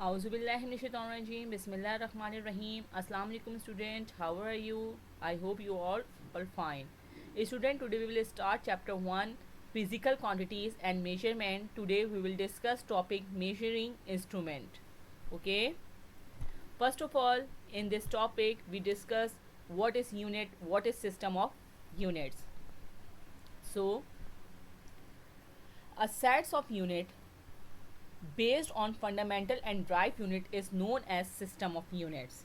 Auzubillahiminashaitanirrajim. Bismillahirrahmanirrahim. Assalamu alaikum student. How are you? I hope you all are fine. Student, today we will start chapter 1 physical quantities and measurement. Today we will discuss topic measuring instrument. Okay. First of all, in this topic we discuss what is unit, what is system of units. So, a sets of unit based on fundamental and derived unit is known as system of units.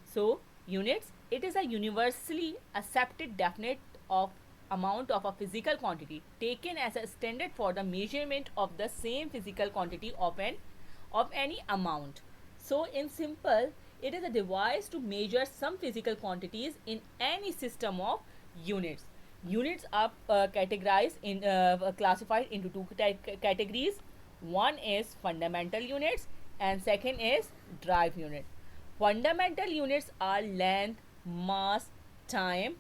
So units, it is a universally accepted definite of amount of a physical quantity taken as a standard for the measurement of the same physical quantity of any amount. So in simple, it is a device to measure some physical quantities in any system of units. Units are categorized in classified into two categories. One is fundamental units and second is derived unit. Fundamental units are length, mass, time,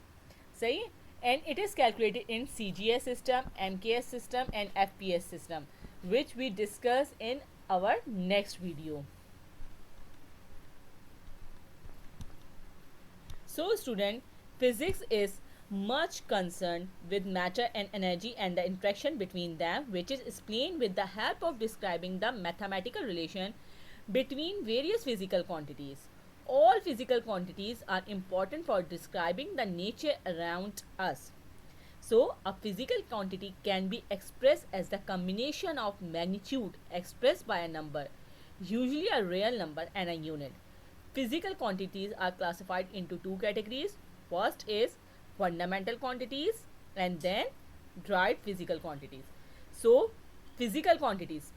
सही, and it is calculated in CGS system, MKS system and FPS system, which we discuss in our next video. So student, physics is much concerned with matter and energy and the interaction between them, which is explained with the help of describing the mathematical relation between various physical quantities. All physical quantities are important for describing the nature around us. So, a physical quantity can be expressed as the combination of magnitude expressed by a number, usually a real number, and a unit. Physical quantities are classified into two categories. First is fundamental quantities and then derived physical quantities. So physical quantities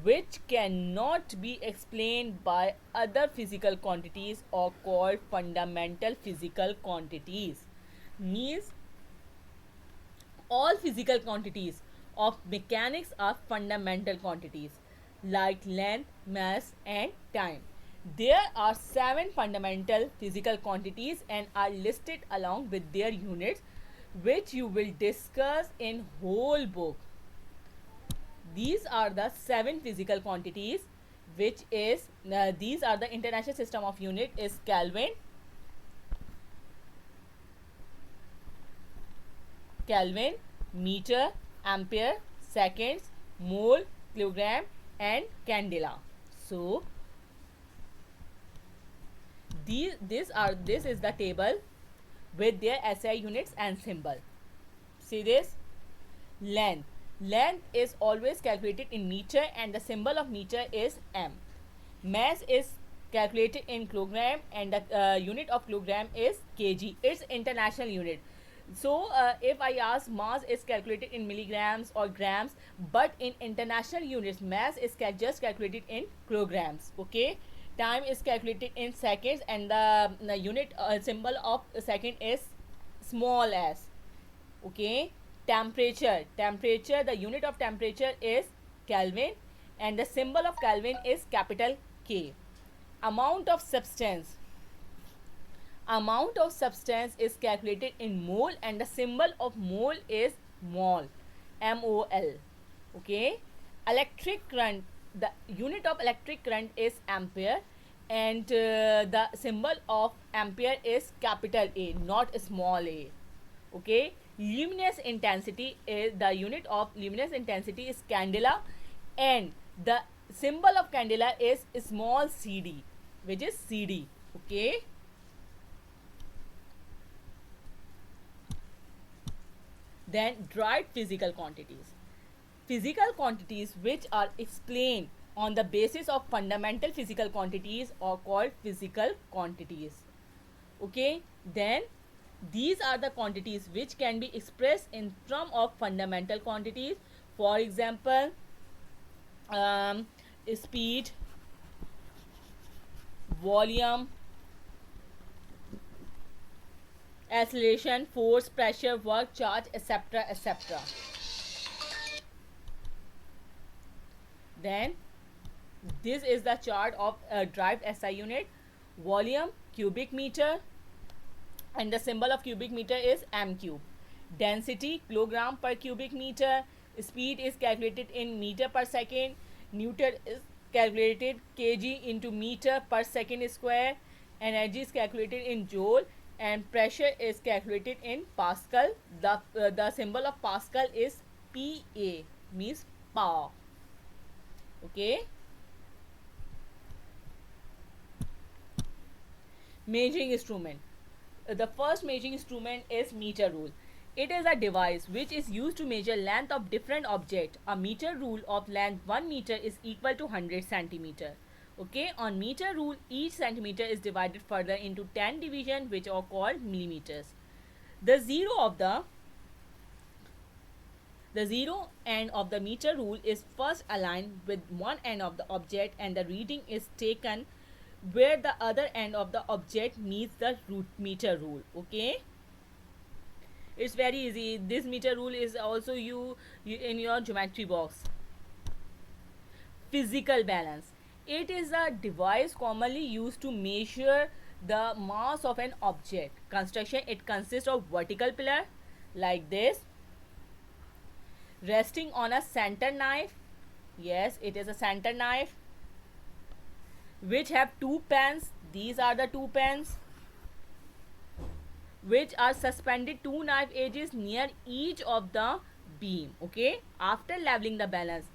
which cannot be explained by other physical quantities are called fundamental physical quantities. Means all physical quantities of mechanics are fundamental quantities like length, mass and time. There are 7 fundamental physical quantities and are listed along with their units, which you will discuss in whole book. These are the 7 physical quantities, which is these are the international system of unit is Kelvin, meter, ampere, seconds, mole, kilogram and candela. So this is the table with their SI units and symbol. See this? Length is always calculated in meter and the symbol of meter is m. Mass is calculated in kilogram and the unit of kilogram is kg. It's international unit. So if I ask, mass is calculated in milligrams or grams, but in international units mass is just calculated in kilograms. Okay. Time is calculated in seconds and the unit symbol of second is small s. Okay. Temperature, the unit of temperature is Kelvin and the symbol of Kelvin is capital K. Amount of substance is calculated in mole and the symbol of mole is mol, mol. Okay. Electric current, the unit of electric current is ampere and the symbol of ampere is capital A, not small a. Okay. Luminous intensity is the unit of luminous intensity is candela and the symbol of candela is small cd, which is cd. Okay. Then derived physical quantities which are explained on the basis of fundamental physical quantities are called physical quantities. Okay. Then these are the quantities which can be expressed in terms of fundamental quantities. For example, speed, volume, acceleration, force, pressure, work, charge, etc. etc. Then this is the chart of derived SI unit. Volume, cubic meter, and the symbol of cubic meter is m cube. Density, kilogram per cubic meter. Speed is calculated in meter per second. Newton is calculated kg into meter per second square, energy is calculated in joule, and pressure is calculated in pascal. The symbol of pascal is pa, means power. Okay. Measuring instrument. The first measuring instrument is meter rule. It is a device which is used to measure length of different object. A meter rule of length 1 meter is equal to 100 centimeter. Okay, on meter rule, each centimeter is divided further into 10 division, which are called millimeters. The zero end of the meter rule is first aligned with one end of the object, and the reading is taken where the other end of the object meets the meter rule. Okay, it's very easy. This meter rule is also you in your geometry box. Physical balance. It is a device commonly used to measure the mass of an object. Construction. It consists of vertical pillar like this, resting on a center knife. Yes, it is a center knife, which have two pans. These are the two pans, which are suspended two knife edges near each of the beam. Okay, after leveling the balance,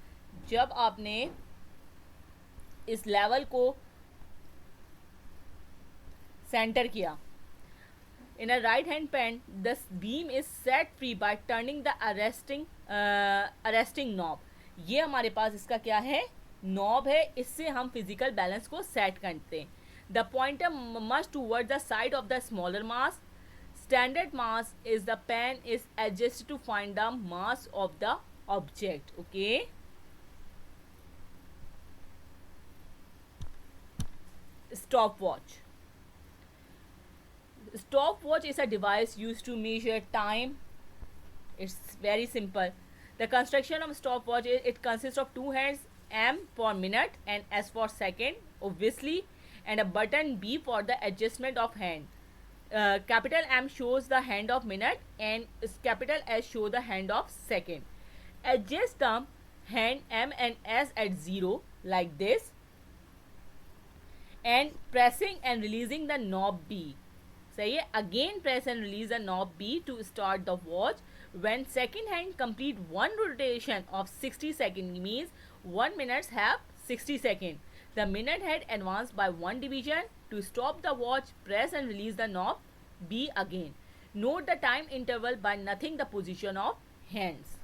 जब आपने इस level को centre किया, in a right hand pen, the beam is set free by turning the arresting knob. ये हमारे पास इसका क्या है, नॉब है. इससे हम फिजिकल बैलेंस को सेट करते हैं. The pointer must toward the side of the smaller mass. Standard mass is the pen is adjusted to find the mass of the object. Okay, stopwatch. Stopwatch is a device used to measure time. It's very simple. The construction of stopwatch is, it consists of two hands, M for minute and S for second, obviously, and a button B for the adjustment of hand. Capital M shows the hand of minute and capital S show the hand of second. Adjust the hand M and S at 0 like this, and pressing and releasing the knob B. सही है. Again press and release the knob B to start the watch. When second hand complete one rotation of 60 seconds, means 1 minute have 60 seconds. The minute head advanced by one division. To stop the watch, press and release the knob B again. Note the time interval by nothing the position of hands.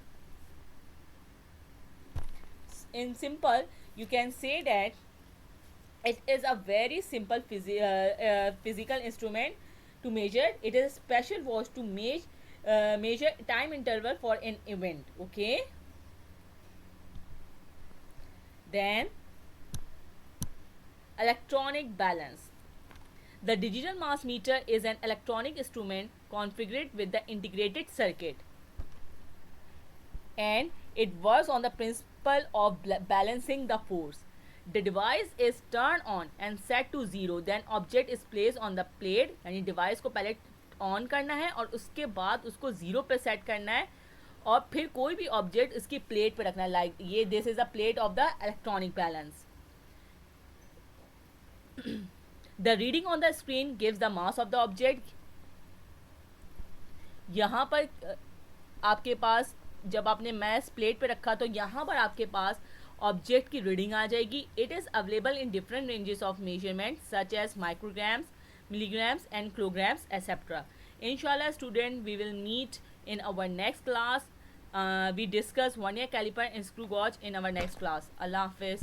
In simple, you can say that it is a very simple physical instrument to measure. It is a special watch to measure time interval for an event. Okay, then electronic balance. The digital mass meter is an electronic instrument configured with the integrated circuit, and it works on the principle of balancing the force. The device is turned on and set to 0. Then object is placed on the plate. यानी device को पहले on करना है और उसके बाद उसको 0 पे सेट करना है, और फिर कोई भी ऑब्जेक्ट इसकी प्लेट पे रखना है. लाइक ये this is the plate of the electronic balance. The reading on the screen gives the mass of the object. यहाँ पर आपके पास जब आपने मैस प्लेट पे रखा तो यहाँ पर आपके पास ऑब्जेक्ट की रीडिंग आ जाएगी. It is available in different ranges of measurement such as micrograms, milligrams and kilograms, etc. Inshallah student, we will meet in our next class. We discuss 1 year caliper and screw gauge in our next class. Allah Hafiz.